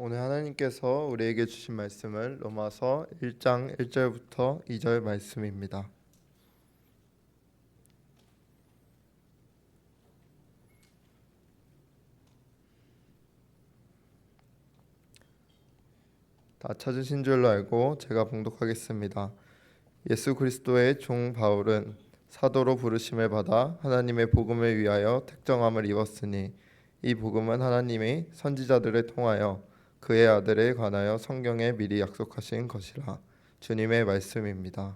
오늘 하나님께서 우리에게 주신 말씀을 로마서 1장 1절부터 2절 말씀입니다. 다 찾으신 줄로 알고 제가 봉독하겠습니다. 예수 그리스도의 종 바울은 사도로 부르심을 받아 하나님의 복음을 위하여 택정함을 입었으니 이 복음은 하나님이 선지자들을 통하여 그의 아들에 관하여 성경에 미리 약속하신 것이라. 주님의 말씀입니다.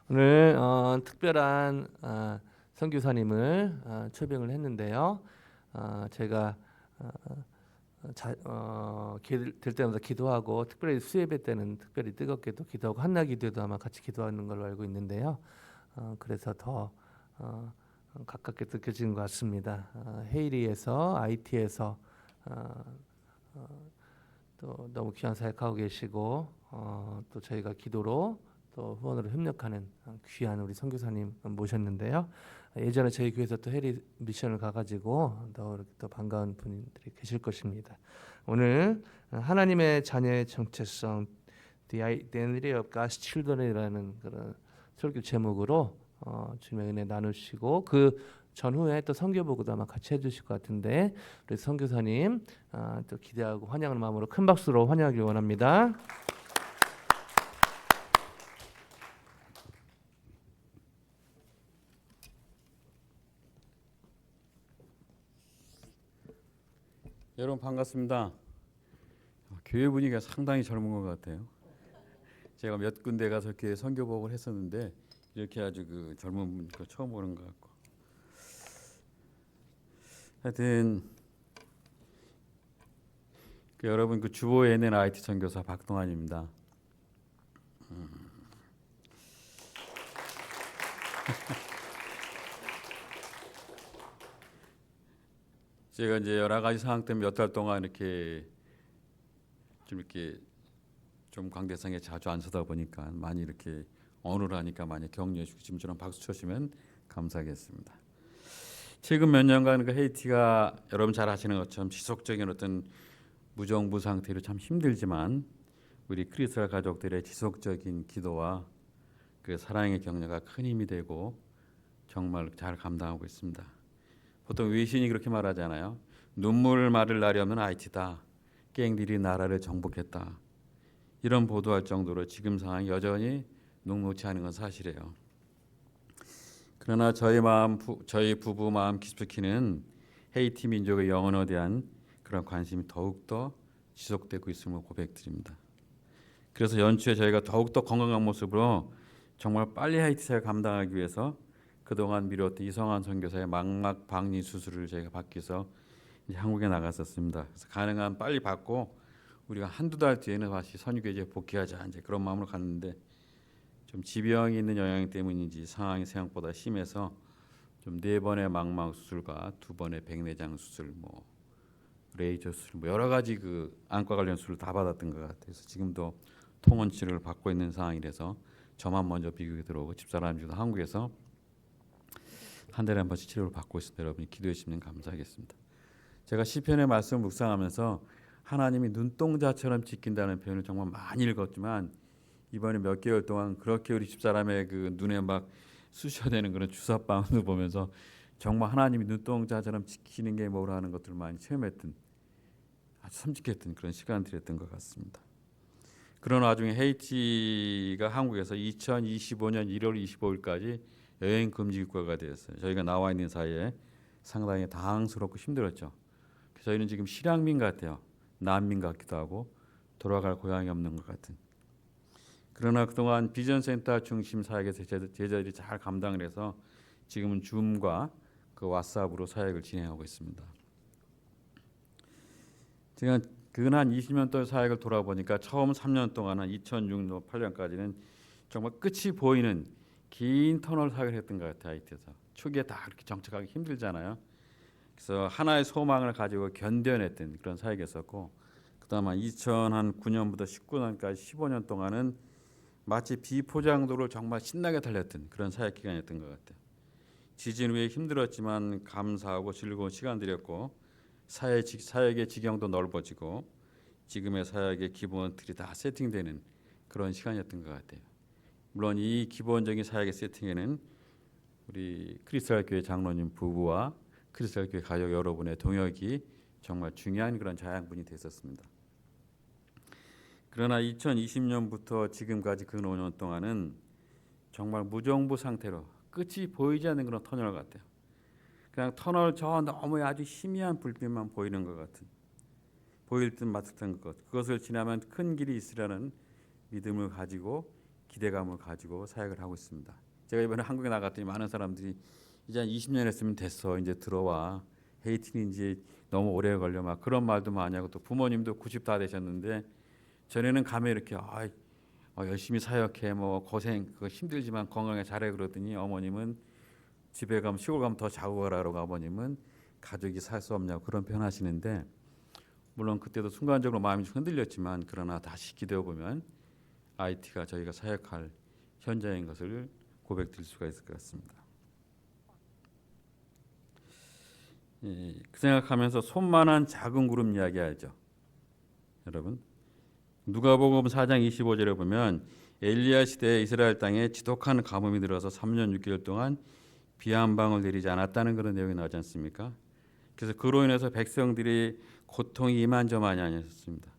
오늘 특별한 선교사님을 초빙을 했는데요. 제가 될 때마다 기도하고 특별히 수예배 때는 특별히 뜨겁게도 기도하고 한나 기도에도 아마 같이 기도하는 걸로 알고 있는데요. 그래서 더 가깝게 느껴지는 것 같습니다. 헤이리에서 IT에서 또 너무 귀한 사역하고 계시고 또 저희가 기도로 또 후원으로 협력하는 귀한 우리 선교사님 모셨는데요. 예전에 저희 교회에서 또 해리 미션을 가가지고 더 반가운 분들이 계실 것입니다. 오늘 하나님의 자녀의 정체성, The Identity of God's Children이라는 그런 설교 제목으로 주님의 은혜 나누시고 그 전후에 또 선교보고도 아마 같이 해주실 것 같은데 우리 선교사님 또 기대하고 환영하는 마음으로 큰 박수로 환영하길 원합니다. 여러분 반갑습니다. 교회 분위기가 상당히 젊은 것 같아요. 제가 몇 군데 가서 이렇게 선교복을 했었는데 이렇게 아주 그 젊은 분 처음 보는 것 같고, 하여튼 여러분 그 주보 NN IT 선교사 박동환입니다. 제가 이제 여러 가지 상황 때문에 몇 달 동안 이렇게 좀 관계성에 자주 안 서다 보니까 많이 이렇게 어눌하니까 많이 격려해 주시고 지금 저랑 박수 쳐주시면 감사하겠습니다. 최근 몇 년간 그 헤이티가 여러분 잘 아시는 것처럼 지속적인 어떤 무정부 상태로 참 힘들지만 우리 크리스찬 가족들의 지속적인 기도와 그 사랑의 격려가 큰 힘이 되고 정말 잘 감당하고 있습니다. 보통 외신이 그렇게 말하잖아요. 눈물 마를 날이 없는 하이티다. 갱들이 나라를 정복했다. 이런 보도할 정도로 지금 상황이 여전히 녹록지 않은 건 사실이에요. 그러나 저희 부부 마음 깊숙이는 헤이티 민족의 영혼에 대한 그런 관심이 더욱더 지속되고 있음을 고백드립니다. 그래서 연초에 저희가 더욱더 건강한 모습으로 정말 빨리 하이티 사역을 감당하기 위해서 그동안 미뤘던 이성환 선교사의 망막 박리 수술을 저희가 받기 위해서 이제 한국에 나갔었습니다. 그래서 가능한 빨리 받고 우리가 한두 달 뒤에는 다시 선교지에 복귀하자 이제 그런 마음으로 갔는데 좀 지병이 있는 영향 때문인지 상황이 생각보다 심해서 좀 4번의 망막 수술과 2번의 백내장 수술, 뭐 레이저 수술, 뭐 여러 가지 그 안과 관련 수술을 다 받았던 것 같아요. 그래서 지금도 통원 치료를 받고 있는 상황이라서 저만 먼저 비교에 들어오고 집사람들도 한국에서 한 달에 한 번씩 치료를 받고 있습니다. 여러분이 기도해 주시면 감사하겠습니다. 제가 시편의 말씀을 묵상하면서 하나님이 눈동자처럼 지킨다는 표현을 정말 많이 읽었지만 이번에 몇 개월 동안 그렇게 우리 집사람의 그 눈에 막 쑤셔대는 그런 주사방을 보면서 정말 하나님이 눈동자처럼 지키는 게 뭐라는 것들을 많이 체험했던, 아주 섬찟했던 그런 시간들이었던 것 같습니다. 그런 와중에 헤이티가 한국에서 2025년 1월 25일까지 여행 금지 국가가 되었어요. 저희가 나와 있는 사이에 상당히 당황스럽고 힘들었죠. 저희는 지금 실향민 같아요. 난민 같기도 하고 돌아갈 고향이 없는 것 같은. 그러나 그동안 비전센터 중심 사역에서 제자들이 잘 감당을 해서 지금은 줌과 그 왓츠앱으로 사역을 진행하고 있습니다. 제가 근한 20년 동안 사역을 돌아보니까 처음 3년 동안은 2006년 8년까지는 정말 끝이 보이는 긴 터널 사역을 했던 것 같아요. 하이티에서 초기에 다 그렇게 정착하기 힘들잖아요. 그래서 하나의 소망을 가지고 견뎌냈던 그런 사역이었었고, 그다음 2009년부터 19년까지 15년 동안은 마치 비포장도를 정말 신나게 달렸던 그런 사역 기간이었던 것 같아요. 지진 후에 힘들었지만 감사하고 즐거운 시간들이었고 사역의 지경도 넓어지고 지금의 사역의 기본 틀이 다 세팅되는 그런 시간이었던 것 같아요. 물론 이 기본적인 사역의 세팅에는 우리 크리스탈 교회 장로님 부부와 크리스탈 교회 가족 여러분의 동역이 정말 중요한 그런 자양분이 됐었습니다. 그러나 2020년부터 지금까지 그 5년 동안은 정말 무정부 상태로 끝이 보이지 않는 그런 터널 같아요. 그냥 터널 저 너무 아주 희미한 불빛만 보이는 것 같은, 보일 듯 말듯한 것, 그것을 지나면 큰 길이 있으라는 믿음을 가지고 기대감을 가지고 사역을 하고 있습니다. 제가 이번에 한국에 나갔더니 많은 사람들이 이제 한 20년 했으면 됐어, 이제 들어와, 헤이티는 이제 너무 오래 걸려, 막 그런 말도 많이 하고, 또 부모님도 90 다 되셨는데 전에는 가면 이렇게 열심히 사역해, 뭐 고생, 그거 힘들지만 건강에 잘해 그러더니 어머님은 집에 가면, 시골 가면 더 자고 가라고, 아버님은 가족이 살 수 없냐고 그런 표현 하시는데, 물론 그때도 순간적으로 마음이 좀 흔들렸지만 그러나 다시 기대해 보면 IT가 저희가 사역할 현장인 것을 고백드릴 수가 있을 것 같습니다. 그 생각하면서 손만한 작은 구름 이야기하죠. 여러분, 누가복음 4장 25절에 보면 엘리야 시대에 이스라엘 땅에 지독한 가뭄이 들어서 3년 6개월 동안 비 한 방울 내리지 않았다는 그런 내용이 나오지 않습니까? 그래서 그로 인해서 백성들이 고통이 이만저만이 아니었습니다.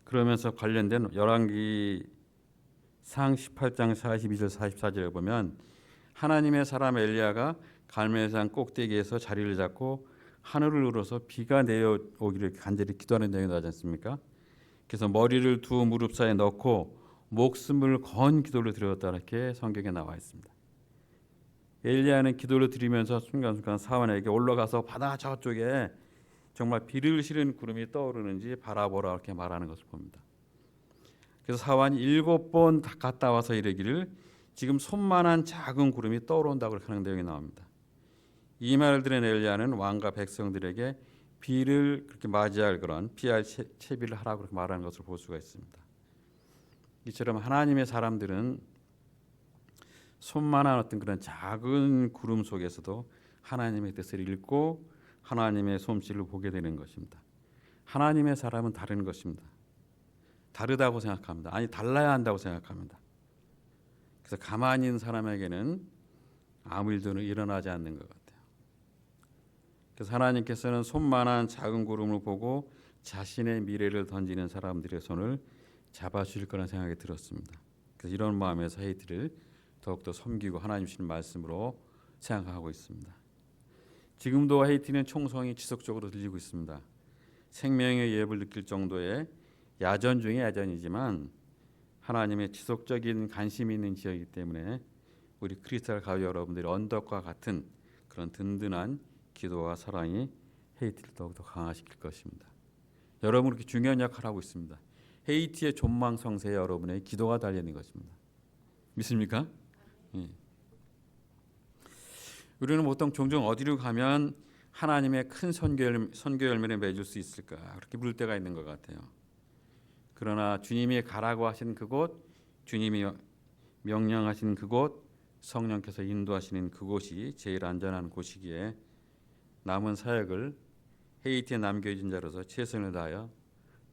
그러면서 관련된 열왕기상 18장 42절 44절에 보면 하나님의 사람 엘리야가 갈멜산 꼭대기에서 자리를 잡고 하늘을 우러서 비가 내려오기를 간절히 기도하는 내용이 나오지 않습니까? 그래서 머리를 두 무릎 사이에 넣고 목숨을 건 기도를 드렸다, 이렇게 성경에 나와 있습니다. 엘리야는 기도를 드리면서 순간순간 사원에게 올라가서 바다 저쪽에 정말 비를 실은 구름이 떠오르는지 바라보라, 이렇게 말하는 것을 봅니다. 그래서 사원이 7번 갔다 와서 이르기를 지금 손만한 작은 구름이 떠오른다고 하는 내용이 나옵니다. 이 말을 들은 엘리야는 왕과 백성들에게 비를 그렇게 맞이할 그런 피할 채비를 하라고 그렇게 말하는 것을 볼 수가 있습니다. 이처럼 하나님의 사람들은 손만한 어떤 그런 작은 구름 속에서도 하나님의 뜻을 읽고 하나님의 솜씨를 보게 되는 것입니다. 하나님의 사람은 다른 것입니다. 다르다고 생각합니다. 아니, 달라야 한다고 생각합니다. 그래서 가만히 있는 사람에게는 아무 일도 일어나지 않는 것 같아요. 그래서 하나님께서는 손만한 작은 구름을 보고 자신의 미래를 던지는 사람들의 손을 잡아주실 거라는 생각이 들었습니다. 그래서 이런 마음에서 헤이티를 더욱더 섬기고 하나님 주시는 말씀으로 생각하고 있습니다. 지금도 헤이티는 총성이 지속적으로 들리고 있습니다. 생명의 예를 느낄 정도의 야전 중에 야전이지만 하나님의 지속적인 관심이 있는 지역이기 때문에 우리 크리스탈 가족 여러분들이 언덕과 같은 그런 든든한 기도와 사랑이 헤이티를 더욱더 강화시킬 것입니다. 여러분, 그렇게 중요한 역할을 하고 있습니다. 헤이티의 존망 성세에 여러분의 기도가 달려있는 것입니다. 믿습니까? 예. 우리는 보통 종종 어디로 가면 하나님의 큰 선교 열매를 맺을 수 있을까, 그렇게 물을 때가 있는 것 같아요. 그러나 주님이 가라고 하신 그곳, 주님이 명령하신 그곳, 성령께서 인도하시는 그곳이 제일 안전한 곳이기에 남은 사역을 헤이티에 남겨진 자로서 최선을 다하여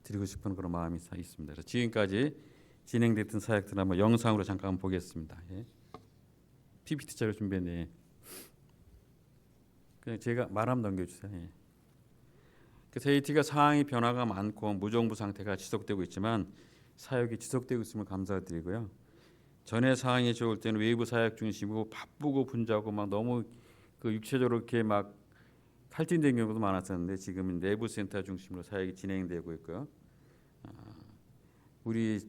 드리고 싶은 그런 마음이 있습니다. 그래서 지금까지 진행됐던 사역들 한번 영상으로 잠깐 보겠습니다. 예. PPT자료 준비했네. 그냥 제가 말하면 넘겨주세요. 예. 그래서 헤이티가 상황이 변화가 많고 무정부 상태가 지속되고 있지만 사역이 지속되고 있음을 감사드리고요. 전에 상황이 좋을 때는 외부 사역 중심이고 바쁘고 분주하고 막 너무 그 육체적으로 이렇게 막 탈진된 경우도 많았었는데 지금은 내부 센터 중심으로 사역이 진행되고 있고요.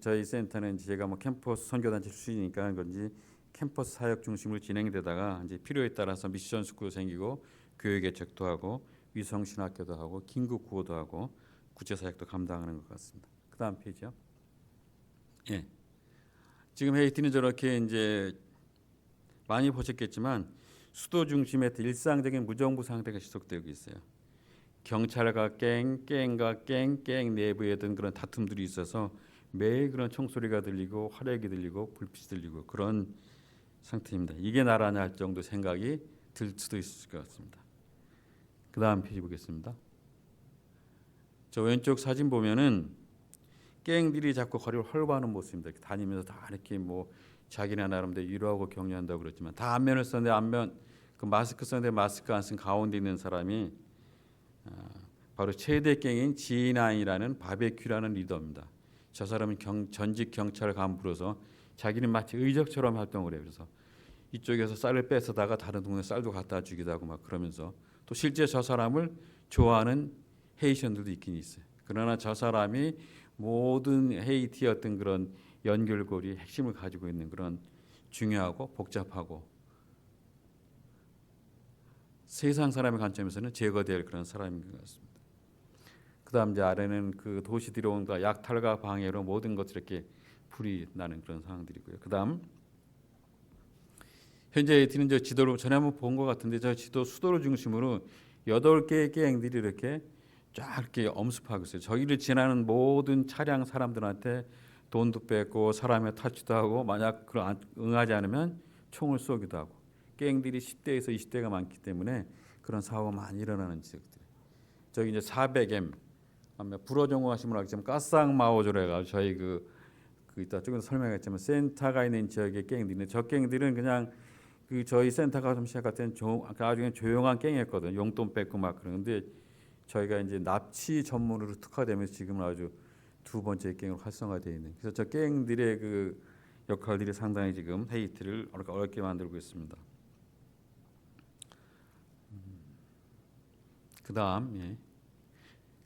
저희 센터는 제가 뭐 캠퍼스 선교단체 출신이니까 그런지 캠퍼스 사역 중심으로 진행되다가 이제 필요에 따라서 미션 스쿨도 생기고 교회 개척도 하고 위성 신학교도 하고 긴급 구호도 하고 구체 사역도 감당하는 것 같습니다. 그다음 페이지요. 예. 지금 헤이티는 저렇게 이제 많이 보셨겠지만 수도 중심의 일상적인 무정부 상태가 지속되고 있어요. 경찰과 깽과 깽 내부에 든 그런 다툼들이 있어서 매일 그런 총소리가 들리고 화력이 들리고 불빛이 들리고 그런 상태입니다. 이게 나라냐 할 정도 생각이 들 수도 있을 것 같습니다. 그 다음 페이지 보겠습니다. 저 왼쪽 사진 보면은 갱들이 자꾸 거리를 헐거하는 모습입니다. 이렇게 다니면서 다 이렇게 뭐 자기네 나름대로 위로하고 격려한다고 그랬지만 다 안면을 썼는데 안면 그 마스크 썼는데 마스크 안 쓴 가운데 있는 사람이 바로 최대 갱인 G9이라는 바베큐라는 리더입니다. 저 사람은 전직 경찰 간부로서 자기는 마치 의적처럼 활동을 해요. 그래서 이쪽에서 쌀을 뺏어다가 다른 동네 쌀도 갖다 주기도 하고 막 그러면서 또 실제 저 사람을 좋아하는 헤이션들도 있긴 있어요. 그러나 저 사람이 모든 헤이티의 어떤 그런 연결고리 핵심을 가지고 있는 그런 중요하고 복잡하고 세상 사람의 관점에서는 제거될 그런 사람인 것 같습니다. 그다음 이제 아래는 그 도시 들어온과 약탈과 방해로 모든 것들이 이렇게 불이 나는 그런 상황들이고요. 그다음 현재 헤이티는 저 지도로 전에 한번 본 것 같은데 저 지도 수도를 중심으로 8개의 갱들이 이렇게 쫙 이렇게 엄습하고 있어요. 저기를 지나는 모든 차량 사람들한테 돈도 뺏고 사람에 타치도 하고 만약 응하지 않으면 총을 쏘기도 하고 갱들이 10대에서 20대가 많기 때문에 그런 사고가 많이 일어나는 지역들. 저기 이제 400M 불어정오 하시면 알겠지만 까쌍마오조로 해가지고 저희 그 이따 조금 설명했지만 센터가 있는 지역의 갱들인데 저 갱들은 그냥 그 저희 센터가 좀 시작할 때는 아주 조용한 갱이었거든요. 용돈 뺏고 막 그러는데 저희가 이제 납치 전문으로 특화되면서 지금은 아주 두 번째 갱으로 활성화되어 있는. 그래서 저 갱들의 그 역할들이 상당히 지금 헤이티를 어렵게 만들고 있습니다. 그다음, 예.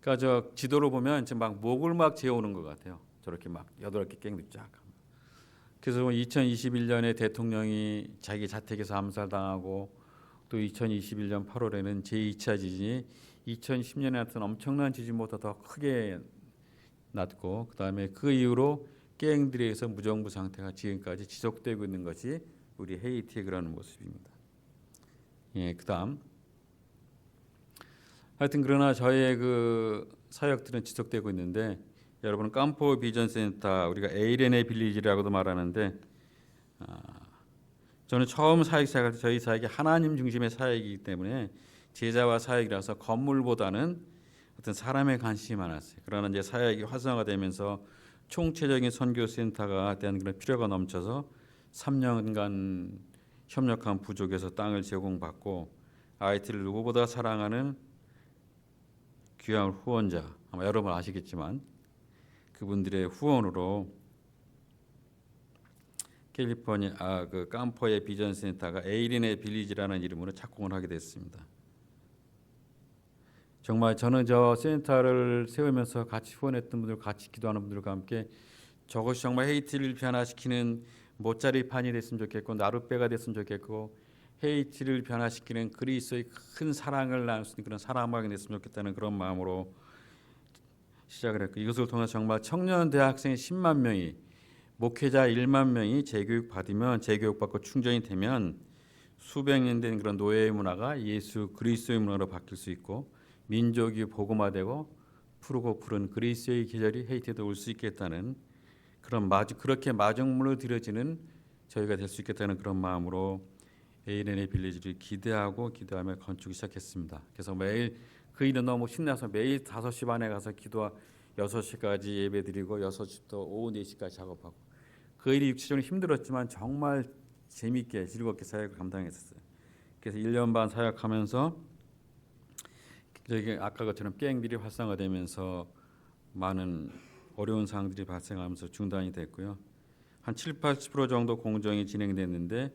그러니까 저 지도로 보면 지금 막 목을 막 재우는 것 같아요. 저렇게 막 8개 갱들이 쫙. 그래서 2021년에 대통령이 자기 자택에서 암살당하고 또 2021년 8월에는 제2차 지진이 2010년에 났던 엄청난 지진보다 더 크게 났고 그다음에 그 이후로 갱들에 의해서 무정부 상태가 지금까지 지속되고 있는 것이 우리 헤이티의 그런 모습입니다. 예, 그다음 하여튼 그러나 저의 그 사역들은 지속되고 있는데 여러분 깜포 비전 센터 우리가 에이렌의 빌리지라고도 말하는데 저는 처음 사역 시작할 때 저희 사역이 하나님 중심의 사역이기 때문에 제자와 사역이라서 건물보다는 어떤 사람의 관심이 많았어요. 그러나 이제 사역이 활성화되면서 총체적인 선교 센터가 대한 그런 필요가 넘쳐서 3년간 협력한 부족에서 땅을 제공받고 IT를 누구보다 사랑하는 귀한 후원자 아마 여러분 아시겠지만 그분들의 후원으로 캘리포니아 그 깜포의 비전 센터가 에이린의 빌리지라는 이름으로 착공을 하게 됐습니다. 정말 저는 저 센터를 세우면서 같이 후원했던 분들, 같이 기도하는 분들과 함께 저것이 정말 헤이티를 변화시키는 모짜리판이 됐으면 좋겠고 나룻배가 됐으면 좋겠고 헤이티를 변화시키는 그리스도의 큰 사랑을 나눌 수 있는 그런 사랑방이 됐으면 좋겠다는 그런 마음으로 시작을 했고 이것을 통해서 정말 청년 대학생 10만 명이 목회자 1만 명이 재교육 받으면 재교육 받고 충전이 되면 수백 년 된 그런 노예의 문화가 예수 그리스도의 문화로 바뀔 수 있고 민족이 복음화되고 푸르고 푸른 그리스도의 계절이 헤이티에도 올 수 있겠다는 그런 그렇게 마중물로 들여지는 저희가 될 수 있겠다는 그런 마음으로 에이렌의 빌리지를 기대하며 건축을 시작했습니다. 그래서 매일 그 일은 너무 신나서 매일 5시 반에 가서 기도 6시까지 예배드리고 6시부터 오후 4시까지 작업하고 그 일이 육체적으로 힘들었지만 정말 재미있게 즐겁게 사역을 감당했었어요. 그래서 1년 반 사역하면서 저기 아까 것처럼 갱들이 활성화되면서 많은 어려운 상황들이 발생하면서 중단이 됐고요. 한 7-80% 정도 공정이 진행됐는데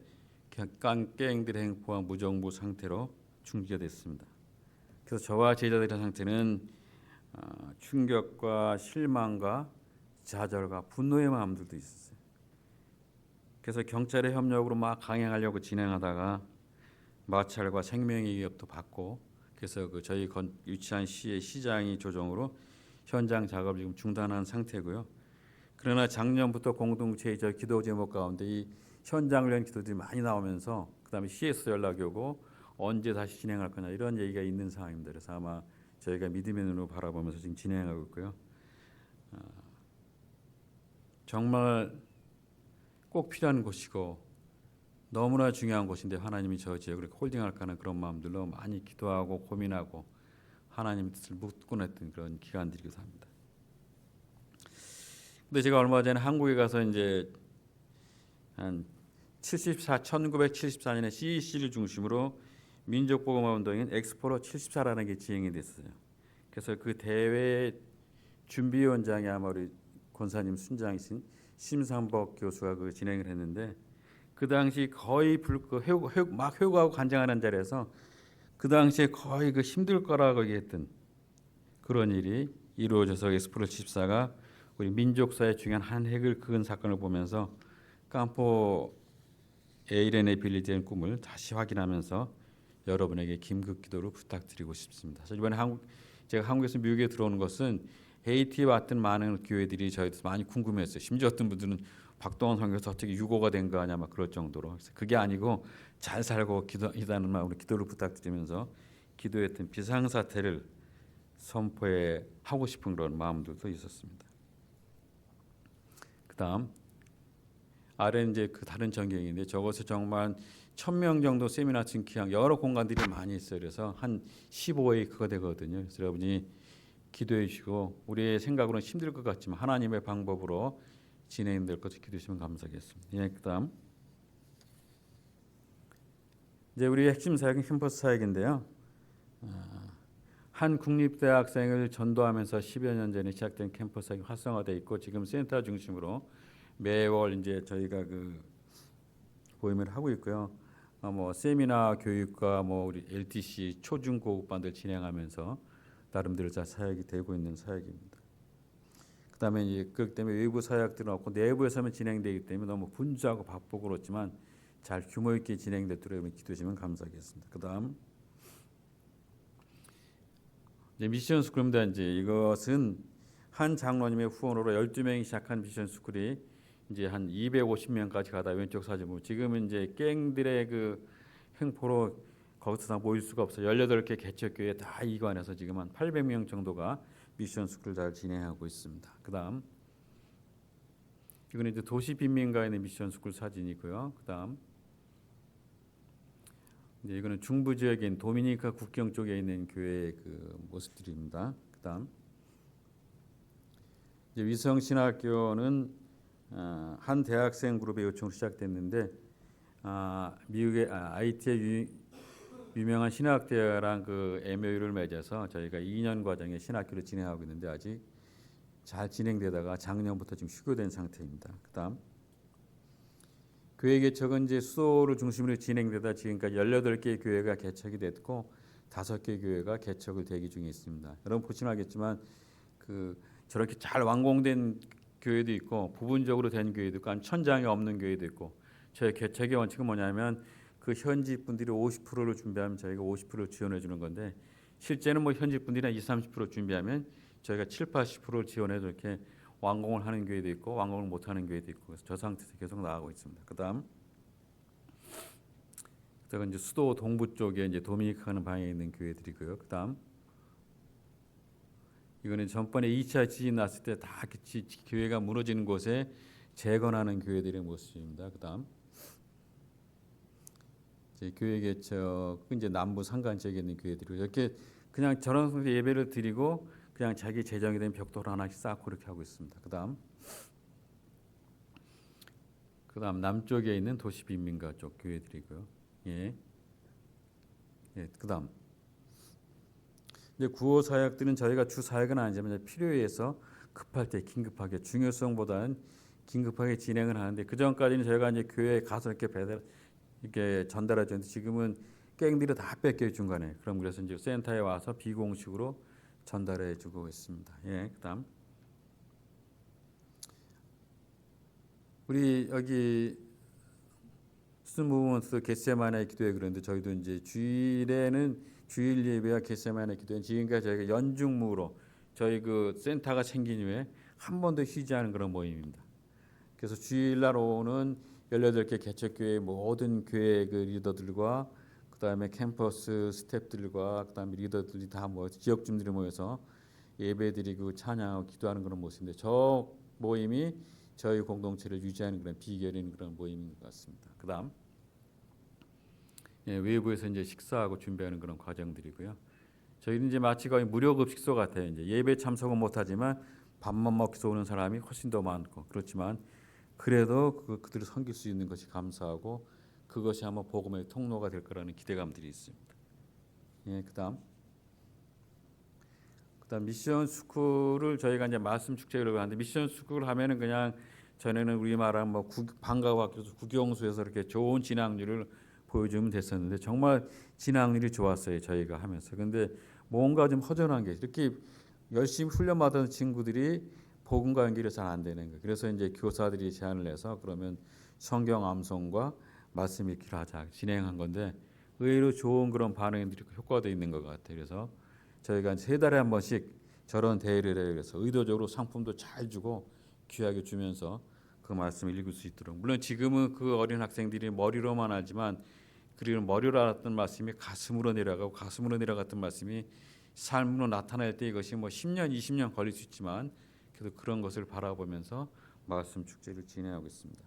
갱들의 행포와 무정부 상태로 중지가 됐습니다. 그래서 저와 제자들의 상태는 충격과 실망과 좌절과 분노의 마음들도 있었어요. 그래서 경찰의 협력으로 막 강행하려고 진행하다가 마찰과 생명의 위협도 받고 그래서 그 저희 유치한 시의 시장이 조정으로 현장 작업을 지금 중단한 상태고요. 그러나 작년부터 공동체의 저 기도 제목 가운데 이 현장을 위한 기도들이 많이 나오면서 그다음에 시에서 연락이 오고 언제 다시 진행할 거냐 이런 얘기가 있는 상황입니다. 그래서 아마 저희가 믿음의 눈으로 바라보면서 지금 진행하고 있고요. 정말 꼭 필요한 곳이고 너무나 중요한 곳인데 하나님이 저 지역을 홀딩할까 하는 그런 마음들로 많이 기도하고 고민하고 하나님의 뜻을 묻곤 했던 그런 기간들이기도 합니다. 근데 제가 얼마 전에 한국에 가서 이제 한 1974년에 CEC를 중심으로 민족복음화 운동인 엑스포로 74라는 게 진행이 됐어요. 그래서 그 대회 준비위원장이 아마 우리 권사님 순장이신 심상복 교수가 그 진행을 했는데 그 당시 거의 막 회고하고 간증하는 자리에서 그 당시에 거의 그 힘들 거라고 얘기했던 그런 일이 이루어져서 엑스포 74가 우리 민족사의 중요한 한 획을 그은 사건을 보면서 깜포 에이렌에 빌리지의 꿈을 다시 확인하면서 여러분에게 긴급 기도를 부탁드리고 싶습니다. 그래서 이번에 제가 한국에서 미국에 들어오는 것은 헤이티에 왔던 많은 교회들이 저희도 많이 궁금했어요. 심지어 어떤 분들은 박동원 선교사 어떻게 유고가 된 거 아니야 막 그럴 정도로. 그래서 그게 아니고 잘 살고 기도하는 마음으로 기도를 부탁드리면서 기도했던 비상사태를 선포해 하고 싶은 그런 마음들도 있었습니다. 그다음 아래 이제 그 다른 전경인데 저것은 정말 1,000명 정도 세미나 증기한 여러 공간들이 많이 있어요. 그래서 한 15에이크가 되거든요. 그래서 여러분이 기도해 주시고 우리의 생각으로는 힘들 것 같지만 하나님의 방법으로 진행될 것을 기도해 주시면 감사하겠습니다. 예, 그다음 이제 우리 핵심 사역은 캠퍼스 사역인데요. 한 국립대학생을 전도하면서 10여 년 전에 시작된 캠퍼스 사역이 활성화되어 있고 지금 센터 중심으로 매월 이제 저희가 그 모임을 하고 있고요. 뭐 세미나 교육과 뭐 우리 LTC 초중고급반들 진행하면서 나름대로 잘 사역이 되고 있는 사역입니다. 그다음에 이제 그렇기 때문에 외부 사역들은 없고 내부에서만 진행되기 때문에 너무 분주하고 바쁘고 그렇지만 잘 규모 있게 진행되도록 기도하시면 감사하겠습니다. 그다음 이제 미션 스쿨입니다. 이제 이것은 한 장로님의 후원으로 12명이 시작한 미션 스쿨이 이제 한 250명까지 가다 왼쪽 사진 보면 지금은 이제 갱들의 그 횡포로 거기서 다 모일 수가 없어요. 18개 개척교회 다 이관해서 지금 한 800명 정도가 미션 스쿨을 잘 진행하고 있습니다. 그다음 이거는 이제 도시 빈민가에 있는 미션 스쿨 사진이고요. 그다음 이제 이거는 중부 지역에 있는 도미니카 국경 쪽에 있는 교회의 그 모습들입니다. 그다음 이제 위성신학교는 한 대학생 그룹의 요청으로 시작됐는데 미국의 IT의 유명한 신학대랑 그 MOU를 맺어서 저희가 2년 과정의 신학교를 진행하고 있는데 아직 잘 진행되다가 작년부터 지금 휴교된 상태입니다. 그다음 교회 개척은 이제 수도를 중심으로 진행되다 지금까지 18개 교회가 개척이 됐고 5개 교회가 개척을 대기 중에 있습니다. 여러분 보시면 알겠지만 그 저렇게 잘 완공된 교회도 있고 부분적으로 된 교회도 있고 한 천장이 없는 교회도 있고 저희 개척의 원칙은 뭐냐면 그 현지 분들이 50%를 준비하면 저희가 50%를 지원해 주는 건데 실제는 뭐 현지 분들이 한 20-30% 준비하면 저희가 7-80%를 지원해서 이렇게 완공을 하는 교회도 있고 완공을 못하는 교회도 있고 그래서 저 상태에서 계속 나가고 있습니다. 그다음 이제 수도 동부 쪽에 이제 도미니카는 방향에 있는 교회들이고요. 그다음 이거는 전번에 2차 지진 났을 때 다 교회가 무너지는 곳에 재건하는 교회들의 모습입니다. 그다음 이제 교회 개척 이제 남부 산간 지역에 있는 교회들이 이렇게 그냥 저런 예배를 드리고 그냥 자기 재정이 된 벽돌 하나씩 쌓고 이렇게 하고 있습니다. 그다음 남쪽에 있는 도시 빈민가 쪽 교회들이고요. 예. 그다음 이제 구호 사역들은 저희가 주 사역은 아니지만 필요에 의해서 급할 때 긴급하게 중요성보다는 긴급하게 진행을 하는데 그 전까지는 저희가 이제 교회에 가서 이렇게 전달해 줬는데 지금은 갱들이 다 뺏겨요 중간에. 그럼 그래서 이제 센터에 와서 비공식으로 전달해 주고 있습니다. 예, 그다음 우리 여기 스무먼스 겟세마네 기도회 그런데 저희도 이제 주일에는 주일 예배와 겟세마네 기도회 지금까지 저희가 연중무로 저희 그 센터가 생긴 이후에 한 번도 쉬지 않은 그런 모임입니다. 그래서 주일날 오는 18개 개척교회 모든 교회 그 리더들과 그다음에 캠퍼스 스태프들과 그다음에 리더들이 다 모여서 지역 주민들이 모여서 예배드리고 찬양하고 기도하는 그런 모습인데 저 모임이 저희 공동체를 유지하는 그런 비결인 그런 모임인 것 같습니다. 그다음 외부에서 이제 식사하고 준비하는 그런 과정들이고요. 저희는 이제 마치 거의 무료급식소 같아요. 이제 예배 참석은 못하지만 밥만 먹기서 오는 사람이 훨씬 더 많고 그렇지만 그래도 그들을 섬길 수 있는 것이 감사하고 그것이 아마 복음의 통로가 될 거라는 기대감들이 있습니다. 그다음 미션 스쿨을 저희가 이제 말씀 축제를 하는데 미션 스쿨 하면은 그냥 전에는 우리 말하는 뭐 방과후 학교에서 국영수에서 이렇게 좋은 진학률을 보여주면 됐었는데 정말 진학률이 좋았어요 저희가 하면서. 근데 뭔가 좀 허전한 게 이렇게 열심히 훈련받은 친구들이 복음과 연결이 잘 안 되는 거예요. 그래서 이제 교사들이 제안을 해서 그러면 성경 암송과 말씀 읽기를 하자 진행한 건데 의외로 좋은 그런 반응들이 효과도 있는 것 같아요. 그래서 저희가 3달에 한 번씩 저런 대회를 해요. 그래서 의도적으로 상품도 잘 주고 귀하게 주면서 그 말씀을 읽을 수 있도록. 물론 지금은 그 어린 학생들이 머리로만 하지만 그리고 머리로 알았던 말씀이 가슴으로 내려가고 가슴으로 내려갔던 말씀이 삶으로 나타날 때 이것이 뭐 10년, 20년 걸릴 수 있지만 그래도 그런 것을 바라보면서 말씀 축제를 진행하고 있습니다.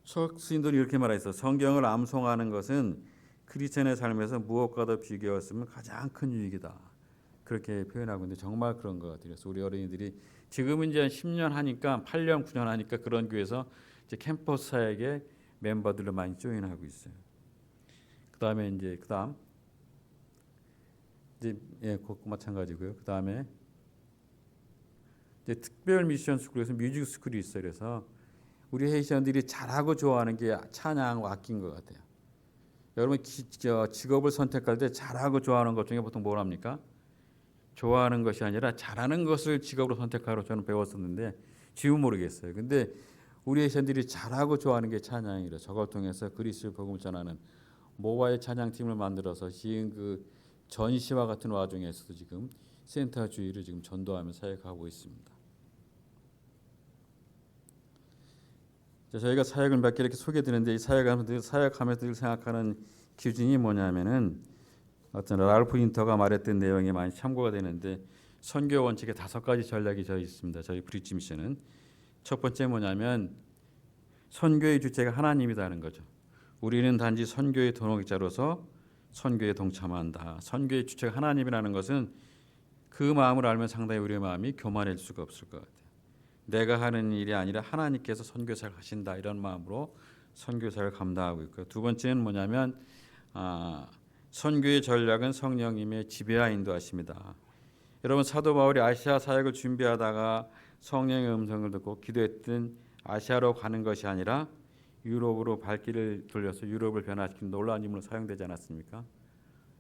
초학생들이 이렇게 말했어. 성경을 암송하는 것은 크리스천의 삶에서 무엇과도 비교했으면 가장 큰 유익이다. 그렇게 표현하고 있는데 정말 그런 것 같아요. 그래서 우리 어린이들이 지금은 이제 10년 하니까 8년, 9년 하니까 그런 교회에서 이제 캠퍼스 사역에 멤버들을 많이 조인하고 있어요. 그다음에 이제 그것과 마찬가지고요. 그다음에 이제 특별 미션 스쿨에서 뮤직 스쿨이 있어요. 그래서 우리 해시원들이 잘하고 좋아하는 게 찬양하고 악기인 것 같아요. 여러분 직업을 선택할 때 잘하고 좋아하는 것 중에 보통 뭘 합니까? 좋아하는 것이 아니라 잘하는 것을 직업으로 선택하러 저는 배웠었는데 지금 모르겠어요. 근데 우리 해시원들이 잘하고 좋아하는 게 찬양이라 저걸 통해서 그리스도의 복음을 전하는 모바일 찬양팀을 만들어서 지금 그 전시와 같은 와중에서도 지금 센터 주의를 지금 전도하며 사역하고 있습니다. 저희가 사역을 몇 개 이렇게 소개드리는데 이 사역하면서 늘 생각하는 기준이 뭐냐면은 어떤 랄프 인터가 말했던 내용이 많이 참고가 되는데 선교 원칙에 5가지 전략이 저희 있습니다. 저희 브릿지 미션은 첫 번째 뭐냐면 선교의 주체가 하나님이라는 거죠. 우리는 단지 선교의 동역자로서 선교에 동참한다. 선교의 주체가 하나님이라는 것은 그 마음을 알면 상당히 우리의 마음이 교만할 수가 없을 것 같아요. 내가 하는 일이 아니라 하나님께서 선교사를 하신다 이런 마음으로 선교사를 감당하고 있고요. 두 번째는 뭐냐면 선교의 전략은 성령님의 지배와 인도하십니다. 여러분 사도 바울이 아시아 사역을 준비하다가 성령의 음성을 듣고 기도했던 아시아로 가는 것이 아니라 유럽으로 발길을 돌려서 유럽을 변화시키는 놀라운 인물로 사용되지 않았습니까?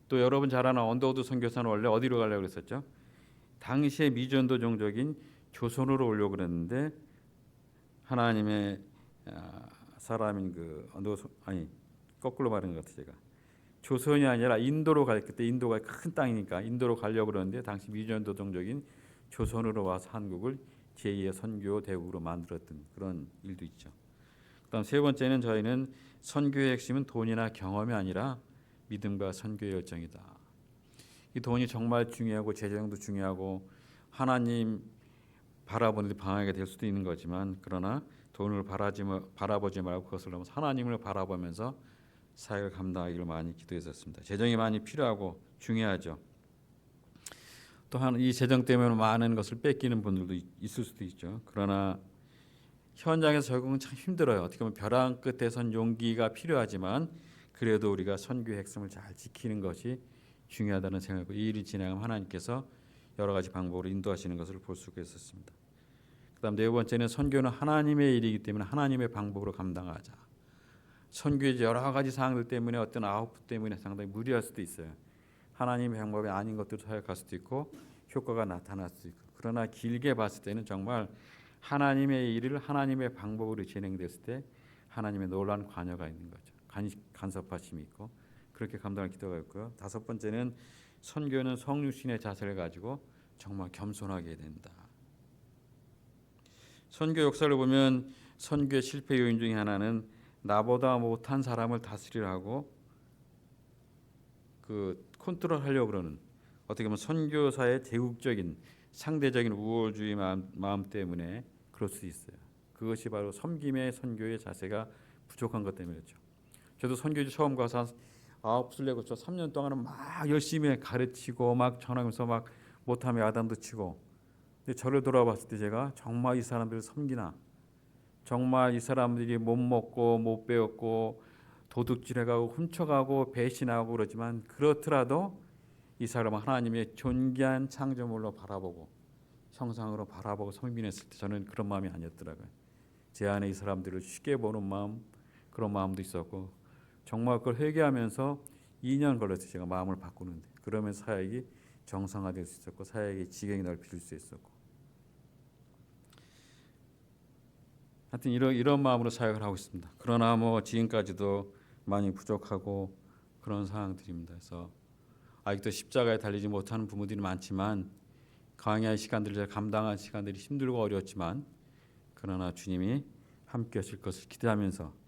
또 여러분 잘 아는 언더우드 선교사는 원래 어디로 가려고 그랬었죠? 당시의 미전도 종족인 조선으로 오려고 그랬는데 하나님의 사람인 거꾸로 말한 것 같아요. 제가 조선이 아니라 인도로 그때 인도가 큰 땅이니까 인도로 가려고 그러는데 당시 미전도 종족인 조선으로 와서 한국을 제2의 선교 대국으로 만들었던 그런 일도 있죠. 그다음 세 번째는 저희는 선교의 핵심은 돈이나 경험이 아니라 믿음과 선교의 열정이다. 이 돈이 정말 중요하고 재정도 중요하고 하나님 바라보는 데 방해가 될 수도 있는 거지만 그러나 돈을 바라보지 말고 그것을 넘어서 하나님을 바라보면서 사역을 감당하기를 많이 기도했었습니다. 재정이 많이 필요하고 중요하죠. 또한 이 재정 때문에 많은 것을 뺏기는 분들도 있을 수도 있죠. 그러나 현장에서 적응은 참 힘들어요. 어떻게 보면 벼랑 끝에선 용기가 필요하지만 그래도 우리가 선교의 핵심을 잘 지키는 것이 중요하다는 생각을 이 일이 진행하면 하나님께서 여러 가지 방법으로 인도하시는 것을 볼 수가 있었습니다. 그다음 네 번째는 선교는 하나님의 일이기 때문에 하나님의 방법으로 감당하자. 선교의 여러 가지 사항들 때문에 어떤 아웃풋 때문에 상당히 무리할 수도 있어요. 하나님의 방법이 아닌 것들을 사역할 수도 있고 효과가 나타날 수도 있고 그러나 길게 봤을 때는 정말 하나님의 일을 하나님의 방법으로 진행됐을 때 하나님의 놀라운 관여가 있는 거죠. 간섭하심이 있고 그렇게 감당할 기도가 있고요. 다섯 번째는 선교는 성육신의 자세를 가지고 정말 겸손하게 된다. 선교 역사를 보면 선교의 실패 요인 중에 하나는 나보다 못한 사람을 다스리라고 컨트롤하려고 그러는 어떻게 보면 선교사의 제국적인 상대적인 우월주의 마음 때문에 그럴 수 있어요. 그것이 바로 섬김의 선교의 자세가 부족한 것 때문이죠. 저도 선교지 처음 가서 한 9살 내고 저 3년 동안은 막 열심히 가르치고 막 전하면서 막 못하면 야단도 치고. 근데 저를 돌아봤을 때 제가 정말 이 사람들을 섬기나, 정말 이 사람들이 못 먹고 못 배웠고 도둑질해가고 훔쳐가고 배신하고 그러지만 그렇더라도 이 사람은 하나님의 존귀한 창조물로 바라보고 형상으로 바라보고 섬기했을 때 저는 그런 마음이 아니었더라고요. 제 안에 이 사람들을 쉽게 보는 마음, 그런 마음도 있었고 정말 그걸 회개하면서 2년 걸렸어요. 제가 마음을 바꾸는데. 그러면서 사역이 정상화될 수 있었고 사역의 지경이 넓힐 수 있었고. 하여튼 이런 마음으로 사역을 하고 있습니다. 그러나 뭐 지금까지도 많이 부족하고 그런 상황들입니다. 그래서 아직도 십자가에 달리지 못하는 부모들이 많지만 강야의 시간들을 감당한 시간들이 힘들고 어려웠지만 그러나 주님이 함께 하실 것을 기대하면서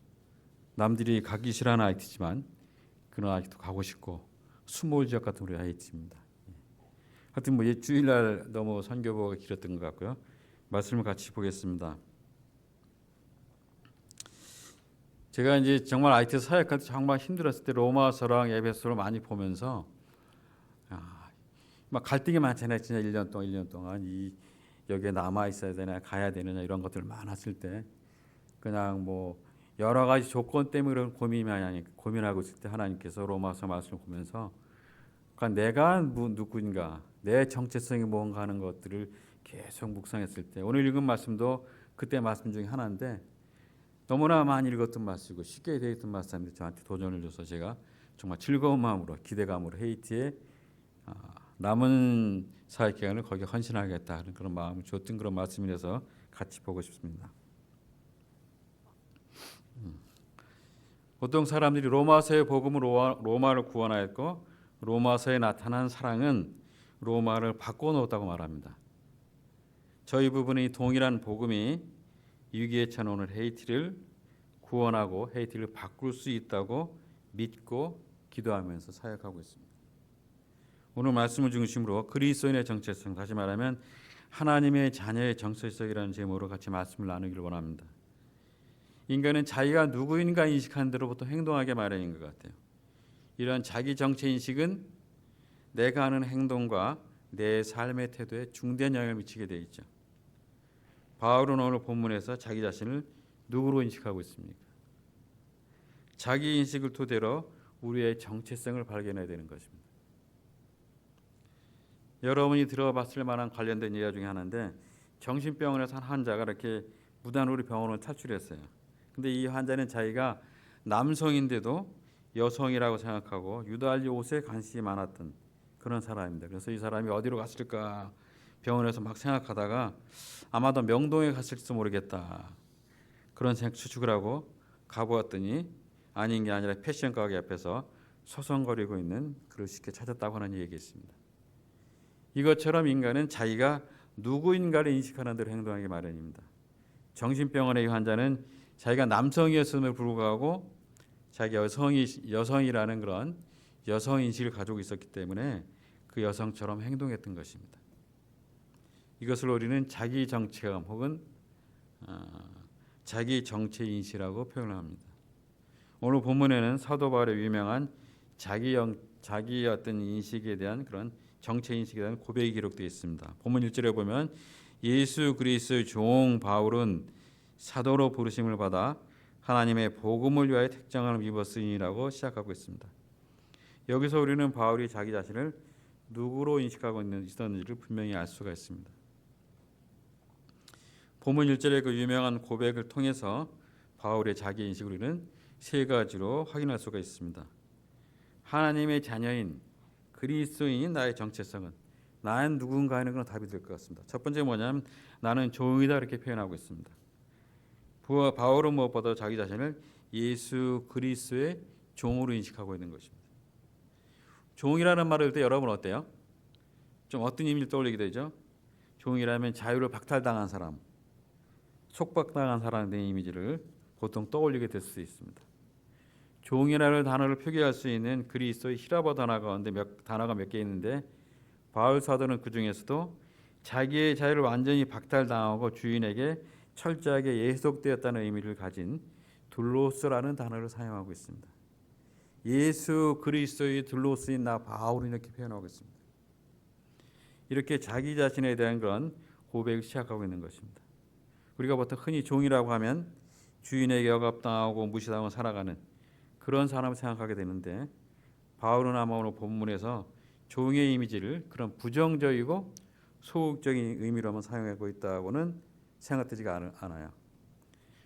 남들이 가기 싫어하는 IT지만 그러나 아직도 가고 싶고 수몰 지역 같은 우리 IT입니다. 하여튼 뭐 주일날 너무 선교보가 길었던 것 같고요. 말씀을 같이 보겠습니다. 제가 이제 정말 IT 사역할 때 정말 힘들었을 때 로마서랑 에베소를 많이 보면서 막 갈등이 많잖아요. 진짜 1년 동안 이 여기에 남아 있어야 되나 가야 되느냐 이런 것들 많았을 때 그냥 뭐 여러 가지 조건 때문에 그런 고민하고 있을 때 하나님께서 로마서 말씀을 보면서 그러니까 내가 누구인가 내 정체성이 뭔가 하는 것들을 계속 묵상했을 때 오늘 읽은 말씀도 그때 말씀 중에 하나인데 너무나 많이 읽었던 말씀이고 쉽게 되었던 말씀인데 저한테 도전을 줘서 제가 정말 즐거운 마음으로 기대감으로 헤이티에 남은 사역 기간을 거기에 헌신하겠다 하는 그런 마음을 줬던 그런 말씀이라서 같이 보고 싶습니다. 보통 사람들이 로마서의 복음으로 로마를 구원하였고 로마서에 나타난 사랑은 로마를 바꿔놓았다고 말합니다. 저희 부분이 동일한 복음이 위기에 처한 오늘 헤이티를 구원하고 헤이티를 바꿀 수 있다고 믿고 기도하면서 사역하고 있습니다. 오늘 말씀을 중심으로 그리스도인의 정체성, 다시 말하면 하나님의 자녀의 정체성이라는 제목으로 같이 말씀을 나누기를 원합니다. 인간은 자기가 누구인가 인식하는 대로 보통 행동하게 마련인 것 같아요. 이런 자기 정체 인식은 내가 하는 행동과 내 삶의 태도에 중대한 영향을 미치게 되어 있죠. 바울은 오늘 본문에서 자기 자신을 누구로 인식하고 있습니까? 자기 인식을 토대로 우리의 정체성을 발견해야 되는 것입니다. 여러분이 들어봤을 만한 관련된 예화 중에 하나인데 정신병원에서 한 환자가 이렇게 무단으로 병원을 탈출했어요. 근데 이 환자는 자기가 남성인데도 여성이라고 생각하고 유달리 옷에 관심이 많았던 그런 사람입니다. 그래서 이 사람이 어디로 갔을까 병원에서 막 생각하다가 아마도 명동에 갔을지도 모르겠다. 그런 생각 추측을 하고 가보았더니 아닌 게 아니라 패션 가게 앞에서 소송거리고 있는 그를 쉽게 찾았다고 하는 얘기가 있습니다. 이것처럼 인간은 자기가 누구인가를 인식하는 대로 행동하기 마련입니다. 정신병원의 환자는 자기가 남성이었음에 불구하고 자기 여성이라는 그런 여성 인식을 가지고 있었기 때문에 그 여성처럼 행동했던 것입니다. 이것을 우리는 자기 정체감 혹은 자기 정체 인식이라고 표현을 합니다. 오늘 본문에는 사도 바울의 유명한 자기 어떤 인식에 대한 그런 정체 인식에 대한 고백이 기록되어 있습니다. 본문 1절에 보면 예수 그리스도의 종 바울은 사도로 부르심을 받아 하나님의 복음을 위하여 택정함을 입었으니라고 시작하고 있습니다. 여기서 우리는 바울이 자기 자신을 누구로 인식하고 있었는지를 분명히 알 수가 있습니다. 본문 1절의 그 유명한 고백을 통해서 바울의 자기 인식을 우리는 세 가지로 확인할 수가 있습니다. 하나님의 자녀인 그리스도인인 나의 정체성은 나는 누군가 하는 건 답이 될 것 같습니다. 첫 번째 뭐냐면 나는 종이다 이렇게 표현하고 있습니다. 바울은 무엇보다 자기 자신을 예수 그리스도의 종으로 인식하고 있는 것입니다. 종이라는 말을 할 때 여러분 어때요? 좀 어떤 이미지를 떠올리게 되죠? 종이라면 자유를 박탈당한 사람, 속박당한 사람에 대한 이미지를 보통 떠올리게 될 수 있습니다. 종이라는 단어를 표기할 수 있는 그리스도의 히라보 단어가 몇 개 있는데 바울 사도는 그 중에서도 자기의 자유를 완전히 박탈당하고 주인에게 철저하게 예속되었다는 의미를 가진 둘로스라는 단어를 사용하고 있습니다. 예수 그리스도의 들로쓰인 나 바울은 이렇게 표현하고 있습니다. 이렇게 자기 자신에 대한 그런 고백을 시작하고 있는 것입니다. 우리가 보통 흔히 종이라고 하면 주인에게 억압당하고 무시당하고 살아가는 그런 사람을 생각하게 되는데, 바울은 아마 오늘 본문에서 종의 이미지를 그런 부정적이고 소극적인 의미로만 사용하고 있다고는 생각되지가 않아요.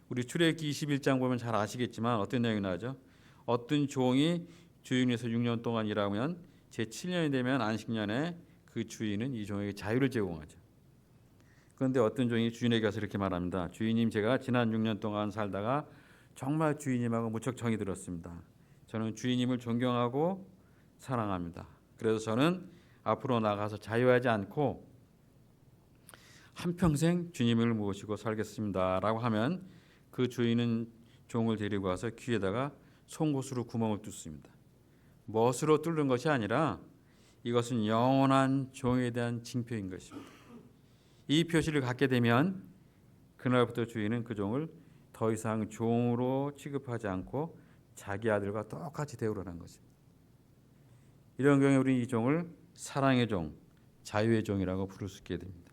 우리 출애굽기 21장 보면 잘 아시겠지만 어떤 내용이 나오죠? 어떤 종이 주인에서 6년 동안 일하면 제7년이 되면 안식년에 그 주인은 이 종에게 자유를 제공하죠. 그런데 어떤 종이 주인에게 가서 이렇게 말합니다. 주인님, 제가 지난 6년 동안 살다가 정말 주인님하고 무척 정이 들었습니다. 저는 주인님을 존경하고 사랑합니다. 그래서 저는 앞으로 나가서 자유하지 않고 한평생 주님을 모시고 살겠습니다 라고 하면 그 주인은 종을 데리고 와서 귀에다가 송곳으로 구멍을 뚫습니다. 멋으로 뚫는 것이 아니라 이것은 영원한 종에 대한 징표인 것입니다. 이 표시를 갖게 되면 그날부터 주인은 그 종을 더 이상 종으로 취급하지 않고 자기 아들과 똑같이 대우하는 것입니다. 이런 경우에 우리는 이 종을 사랑의 종, 자유의 종이라고 부를 수 있게 됩니다.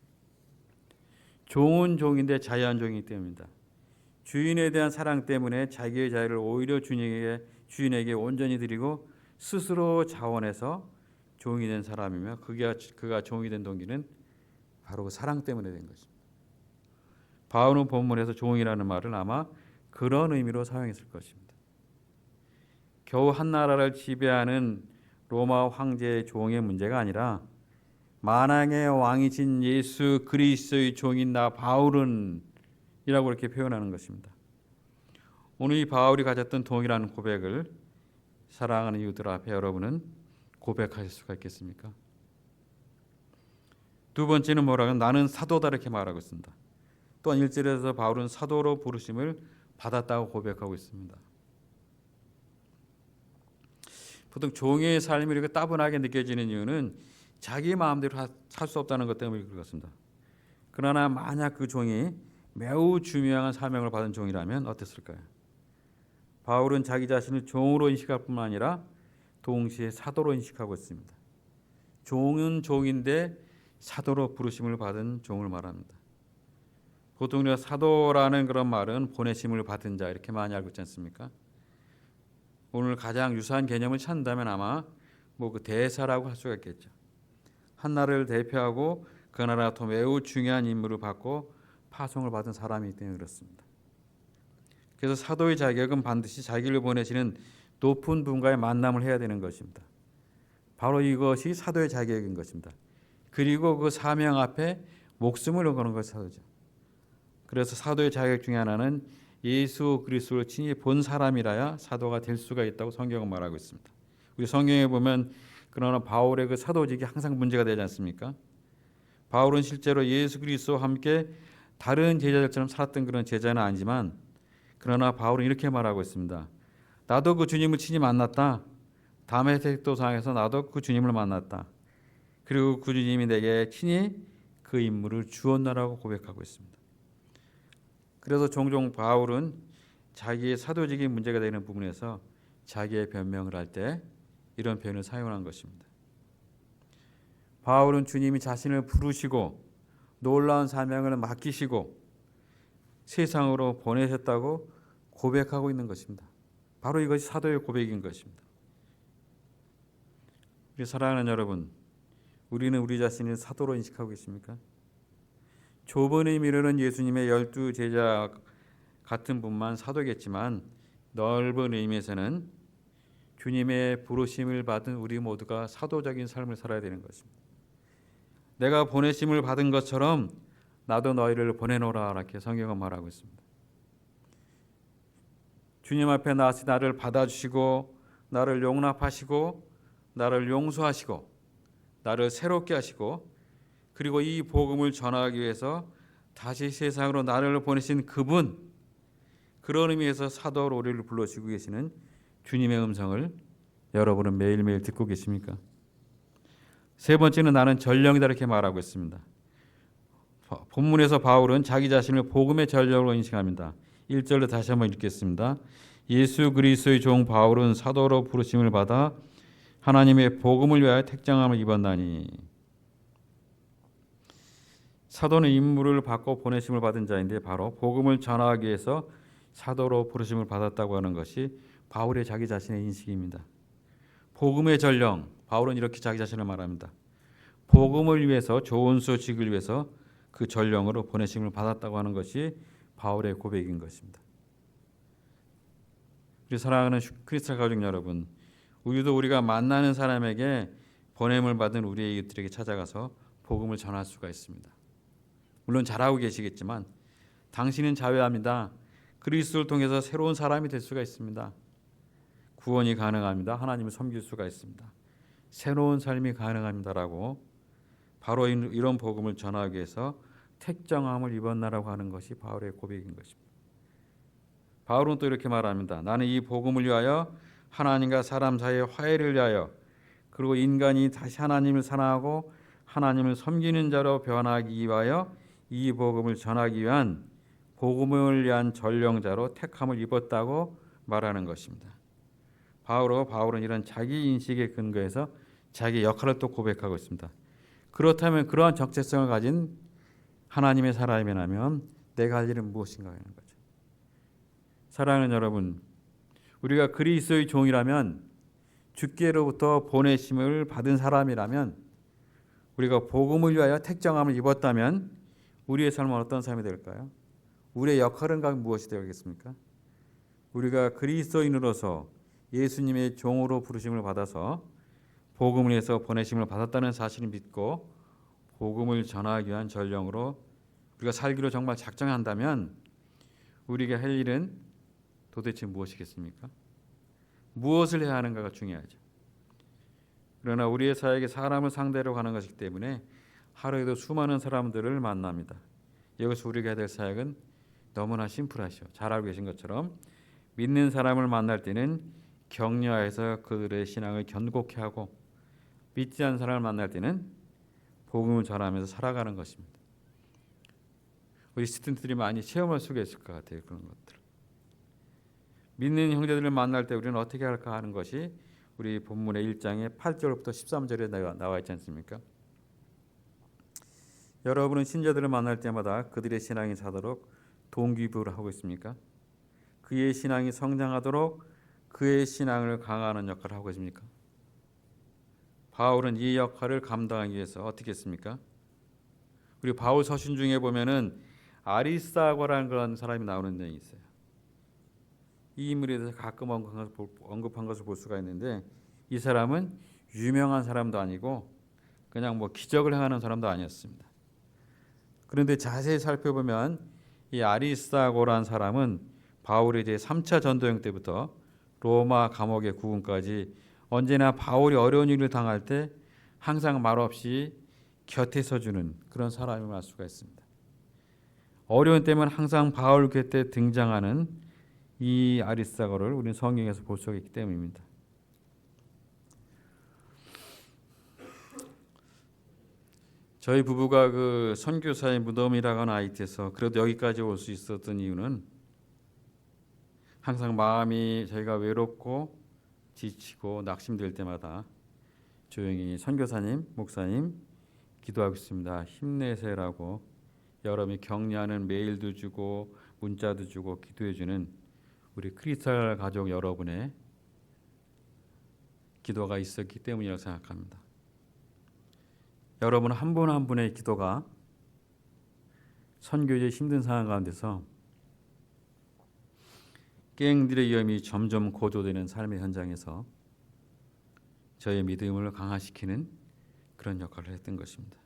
종은 종인데 자유한 종이기 때문입니다. 주인에 대한 사랑 때문에 자기의 자유를 오히려 주인에게 온전히 드리고 스스로 자원해서 종이 된 사람이며, 그가 종이 된 동기는 바로 그 사랑 때문에 된 것입니다. 바울은 본문에서 종이라는 말을 아마 그런 의미로 사용했을 것입니다. 겨우 한 나라를 지배하는 로마 황제의 종의 문제가 아니라 만왕의 왕이신 예수 그리스도의 종인 나 바울은 이라고 이렇게 표현하는 것입니다. 오늘 이 바울이 가졌던 동일한 고백을 사랑하는 이웃들 앞에 여러분은 고백하실 수가 있겠습니까? 두 번째는 뭐라고 하면 나는 사도다 이렇게 말하고 있습니다. 또한 1절에서 바울은 사도로 부르심을 받았다고 고백하고 있습니다. 보통 종의 삶이 이렇게 따분하게 느껴지는 이유는 자기 마음대로 살 수 없다는 것 때문에 그렇습니다. 그러나 만약 그 종이 매우 중요한 사명을 받은 종이라면 어땠을까요? 바울은 자기 자신을 종으로 인식할 뿐만 아니라 동시에 사도로 인식하고 있습니다. 종은 종인데 사도로 부르심을 받은 종을 말합니다. 보통 우리가 사도라는 그런 말은 보내심을 받은 자 이렇게 많이 알고 있지 않습니까? 오늘 가장 유사한 개념을 찾는다면 아마 그 대사라고 할 수가 있겠죠. 한 나라를 대표하고 그 나라가 매우 중요한 임무를 받고 파송을 받은 사람이기 때문에 그렇습니다. 그래서 사도의 자격은 반드시 자기를 보내시는 높은 분과의 만남을 해야 되는 것입니다. 바로 이것이 사도의 자격인 것입니다. 그리고 그 사명 앞에 목숨을 거는 것이 사도죠. 그래서 사도의 자격 중에 하나는 예수 그리스도를 친히 본 사람이라야 사도가 될 수가 있다고 성경은 말하고 있습니다. 우리 성경에 보면 그러나 바울의 그 사도직이 항상 문제가 되지 않습니까? 바울은 실제로 예수 그리스도와 함께 다른 제자들처럼 살았던 그런 제자는 아니지만, 그러나 바울은 이렇게 말하고 있습니다. 나도 그 주님을 친히 만났다. 다메섹 도상에서 나도 그 주님을 만났다. 그리고 그 주님이 내게 친히 그 임무를 주었나라고 고백하고 있습니다. 그래서 종종 바울은 자기의 사도직이 문제가 되는 부분에서 자기의 변명을 할 때 이런 표현을 사용한 것입니다. 바울은 주님이 자신을 부르시고 놀라운 사명을 맡기시고 세상으로 보내셨다고 고백하고 있는 것입니다. 바로 이것이 사도의 고백인 것입니다. 우리 사랑하는 여러분, 우리는 우리 자신을 사도로 인식하고 있습니까? 좁은 의미로는 예수님의 12 제자 같은 분만 사도겠지만, 넓은 의미에서는 주님의 부르심을 받은 우리 모두가 사도적인 삶을 살아야 되는 것입니다. 내가 보내심을 받은 것처럼 나도 너희를 보내노라 이렇게 성경은 말하고 있습니다. 주님 앞에 나와서 나를 받아주시고 나를 용납하시고 나를 용서하시고 나를 새롭게 하시고, 그리고 이 복음을 전하기 위해서 다시 세상으로 나를 보내신 그분, 그런 의미에서 사도로 우리를 불러주고 계시는 주님의 음성을 여러분은 매일매일 듣고 계십니까? 세 번째는 나는 전령이다 이렇게 말하고 있습니다. 본문에서 바울은 자기 자신을 복음의 전령으로 인식합니다. 1절로 다시 한번 읽겠습니다. 예수 그리스도의 종 바울은 사도로 부르심을 받아 하나님의 복음을 위하여 택정함을 입었나니. 사도는 임무를 받고 보내심을 받은 자인데 바로 복음을 전하기 위해서 사도로 부르심을 받았다고 하는 것이 바울의 자기 자신의 인식입니다. 복음의 전령, 바울은 이렇게 자기 자신을 말합니다. 복음을 위해서, 좋은 소식을 위해서 그 전령으로 보내심을 받았다고 하는 것이 바울의 고백인 것입니다. 우리 사랑하는 크리스찬 가족 여러분, 우리도 우리가 만나는 사람에게 보냄을 받은 우리의 이웃들에게 찾아가서 복음을 전할 수가 있습니다. 물론 잘하고 계시겠지만 당신은 자유합니다. 그리스도를 통해서 새로운 사람이 될 수가 있습니다. 구원이 가능합니다. 하나님을 섬길 수가 있습니다. 새로운 삶이 가능합니다라고 바로 이런 복음을 전하기 위해서 택정함을 입었나라고 하는 것이 바울의 고백인 것입니다. 바울은 또 이렇게 말합니다. 나는 이 복음을 위하여 하나님과 사람 사이의 화해를 위하여 그리고 인간이 다시 하나님을 사랑하고 하나님을 섬기는 자로 변하기 위하여 이 복음을 전하기 위한 복음을 위한 전령자로 택함을 입었다고 말하는 것입니다. 바울은 이런 자기 인식에 근거해서 자기 역할을 또 고백하고 있습니다. 그렇다면 그러한 적재성을 가진 하나님의 사람이라면 내가 할 일은 무엇인가 하는 거죠. 사랑하는 여러분, 우리가 그리스도의 종이라면, 주께로부터 보내심을 받은 사람이라면, 우리가 복음을 위하여 택정함을 입었다면 우리의 삶은 어떤 삶이 될까요? 우리의 역할은 무엇이 되겠습니까? 우리가 그리스도인으로서 예수님의 종으로 부르심을 받아서 복음을 위해서 보내심을 받았다는 사실을 믿고 복음을 전하기 위한 전령으로 우리가 살기로 정말 작정한다면 우리가 할 일은 도대체 무엇이겠습니까? 무엇을 해야 하는가가 중요하죠. 그러나 우리의 사역이 사람을 상대로 하는 것이기 때문에 하루에도 수많은 사람들을 만납니다. 여기서 우리가 해야 될 사역은 너무나 심플하시오. 잘 알고 계신 것처럼 믿는 사람을 만날 때는 격려해서 그들의 신앙을 견고케 하고 믿지 않는 사람을 만날 때는 복음을 전하면서 살아가는 것입니다. 우리 스튜던트들이 많이 체험할 수가 있을 것 같아요. 그런 것들. 믿는 형제들을 만날 때 우리는 어떻게 할까 하는 것이 우리 본문의 1장의 8절부터 13절에 나와 있지 않습니까? 여러분은 신자들을 만날 때마다 그들의 신앙이 사도록 동기부여를 하고 있습니까? 그의 신앙이 성장하도록 그의 신앙을 강화하는 역할을 하고 있습니까? 바울은 이 역할을 감당하기 위해서 어떻게 했습니까? 우리 바울 서신 중에 보면은 아리스다고라는 그런 사람이 나오는 내용이 있어요. 이 인물에 대해서 가끔 언급한 것을 볼 수가 있는데 이 사람은 유명한 사람도 아니고 그냥 기적을 행하는 사람도 아니었습니다. 그런데 자세히 살펴보면 이 아리스다고라는 사람은 바울의 이제 3차 전도행 때부터 로마 감옥의 구금까지 언제나 바울이 어려운 일을 당할 때 항상 말없이 곁에 서주는 그런 사람임을 알 수가 있습니다. 어려운 때면 항상 바울 곁에 등장하는 이 아리스다고를 우리는 성경에서 볼 수가 있기 때문입니다. 저희 부부가 그 선교사의 무덤이라고 하는 아이트에서 그래도 여기까지 올 수 있었던 이유는 항상 마음이 저희가 외롭고 지치고 낙심될 때마다 조용히 선교사님, 목사님 기도하고 있습니다. 힘내세요라고 여러분이 격려하는 메일도 주고 문자도 주고 기도해 주는 우리 크리스탈 가족 여러분의 기도가 있었기 때문이라고 생각합니다. 여러분 한 분 한 분의 기도가 선교의 힘든 상황 가운데서 갱들의 위험이 점점 고조되는 삶의 현장에서 저의 믿음을 강화시키는 그런 역할을 했던 것입니다.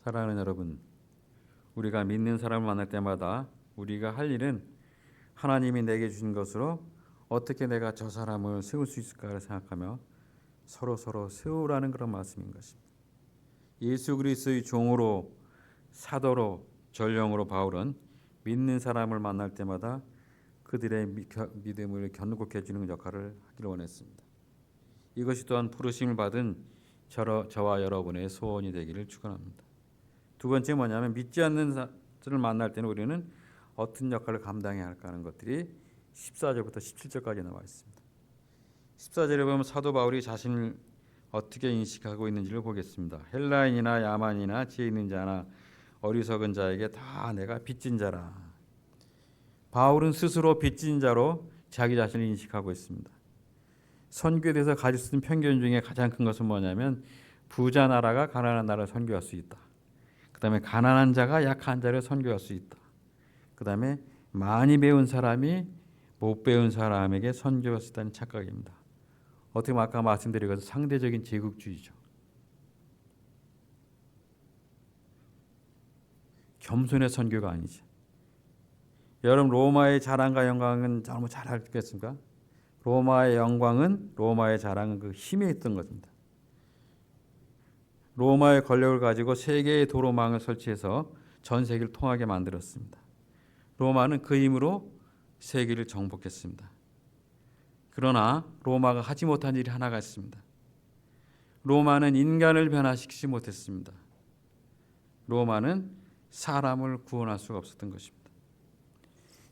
사랑하는 여러분, 우리가 믿는 사람을 만날 때마다 우리가 할 일은 하나님이 내게 주신 것으로 어떻게 내가 저 사람을 세울 수 있을까를 생각하며 서로 세우라는 그런 말씀인 것입니다. 예수 그리스도의 종으로 사도로 전령으로 바울은 믿는 사람을 만날 때마다 그들의 믿음을 견고케 해주는 역할을 하기를 원했습니다. 이것이 또한 부르심을 받은 저와 여러분의 소원이 되기를 축원합니다. 두 번째 뭐냐면 믿지 않는 자를 만날 때는 우리는 어떤 역할을 감당해야 할까 하는 것들이 14절부터 17절까지 나와 있습니다. 14절에 보면 사도 바울이 자신을 어떻게 인식하고 있는지를 보겠습니다. 헬라인이나 야만이나 지혜 있는 자나 어리석은 자에게 다 내가 빚진 자라. 바울은 스스로 빚진 자로 자기 자신을 인식하고 있습니다. 선교에 대해서 가질 수 있는 편견 중에 가장 큰 것은 뭐냐면 부자 나라가 가난한 나라를 선교할 수 있다. 그 다음에 가난한 자가 약한 자를 선교할 수 있다. 그 다음에 많이 배운 사람이 못 배운 사람에게 선교할 수 있다는 착각입니다. 어떻게 보면 아까 말씀드린 것은 상대적인 제국주의죠. 겸손의 선교가 아니죠. 여러분 로마의 자랑과 영광은 너무 잘 알겠습니까? 로마의 영광은 로마의 자랑은 그 힘에 있던 것입니다. 로마의 권력을 가지고 세계의 도로망을 설치해서 전 세계를 통하게 만들었습니다. 로마는 그 힘으로 세계를 정복했습니다. 그러나 로마가 하지 못한 일이 하나가 있습니다. 로마는 인간을 변화시키지 못했습니다. 로마는 사람을 구원할 수가 없었던 것입니다.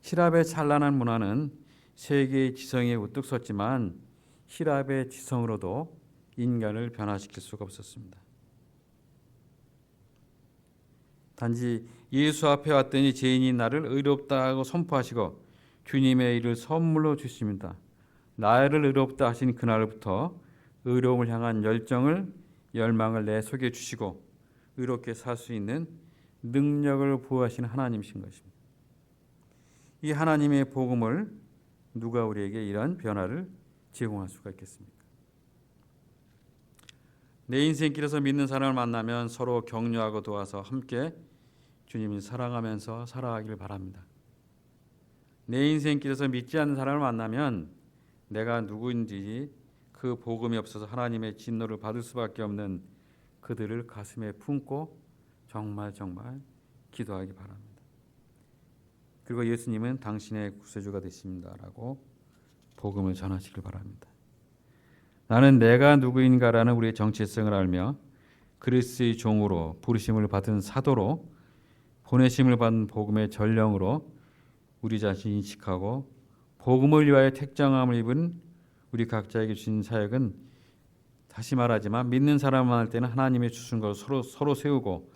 히랍의 찬란한 문화는 세계의 지성에 우뚝 섰지만 히랍의 지성으로도 인간을 변화시킬 수가 없었습니다. 단지 예수 앞에 왔더니 죄인인 나를 의롭다고 선포하시고 주님의 일을 선물로 주십니다. 나를 의롭다 하신 그날부터 의로움을 향한 열망을 내 속에 주시고 의롭게 살 수 있는 능력을 부어하시는 하나님이신 것입니다. 이 하나님의 복음을 누가 우리에게 이런 변화를 제공할 수가 있겠습니까? 내 인생길에서 믿는 사람을 만나면 서로 격려하고 도와서 함께 주님을 사랑하면서 살아가기를 바랍니다. 내 인생길에서 믿지 않는 사람을 만나면 내가 누구인지 그 복음이 없어서 하나님의 진노를 받을 수밖에 없는 그들을 가슴에 품고 정말 기도하기 바랍니다. 그리고 예수님은 당신의 구세주가 되십니다라고 복음을 전하시길 바랍니다. 나는 내가 누구인가라는 우리의 정체성을 알며 그리스도의 종으로 부르심을 받은 사도로 보내심을 받은 복음의 전령으로 우리 자신을 인식하고 복음을 위하여 택정함을 입은 우리 각자에게 주신 사역은 다시 말하지만 믿는 사람을 만날 때는 하나님의 주신 것을 서로 세우고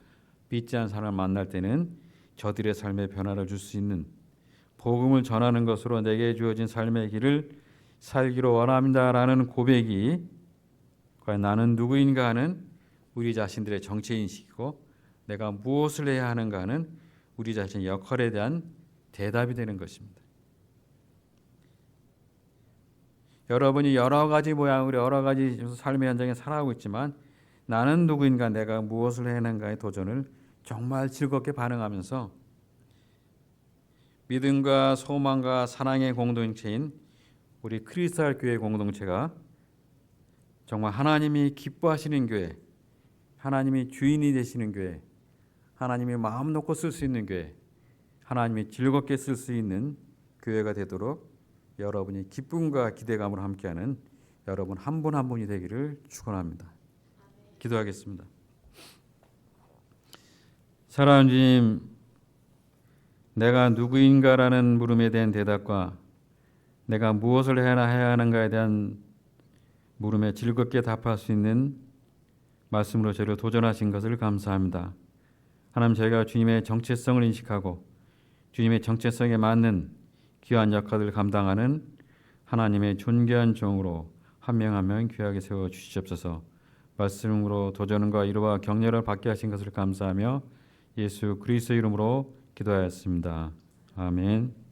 믿지 않는 사람을 만날 때는 저들의 삶에 변화를 줄 수 있는 복음을 전하는 것으로 내게 주어진 삶의 길을 살기로 원합니다라는 고백이 과연 나는 누구인가 하는 우리 자신들의 정체인식이고 내가 무엇을 해야 하는가 하는 우리 자신의 역할에 대한 대답이 되는 것입니다. 여러분이 여러 가지 모양으로 여러 가지 삶의 현장에 살아가고 있지만 나는 누구인가 내가 무엇을 해야 하는가의 도전을 정말 즐겁게 반응하면서 믿음과 소망과 사랑의 공동체인 우리 크리스탈 교회 공동체가 정말 하나님이 기뻐하시는 교회, 하나님이 주인이 되시는 교회, 하나님이 마음 놓고 쓸 수 있는 교회, 하나님이 즐겁게 쓸 수 있는 교회가 되도록 여러분이 기쁨과 기대감으로 함께하는 여러분 한 분 한 분이 되기를 축원합니다. 기도하겠습니다. 사랑하는 주님, 내가 누구인가라는 물음에 대한 대답과 내가 무엇을 해야 하는가에 대한 물음에 즐겁게 답할 수 있는 말씀으로 저를 도전하신 것을 감사합니다. 하나님, 저희가 주님의 정체성을 인식하고 주님의 정체성에 맞는 귀한 역할을 감당하는 하나님의 존귀한 종으로 한 명 한 명 귀하게 세워 주시옵소서. 말씀으로 도전과 위로와 격려를 받게 하신 것을 감사하며 예수 그리스도 이름으로 기도하였습니다. 아멘.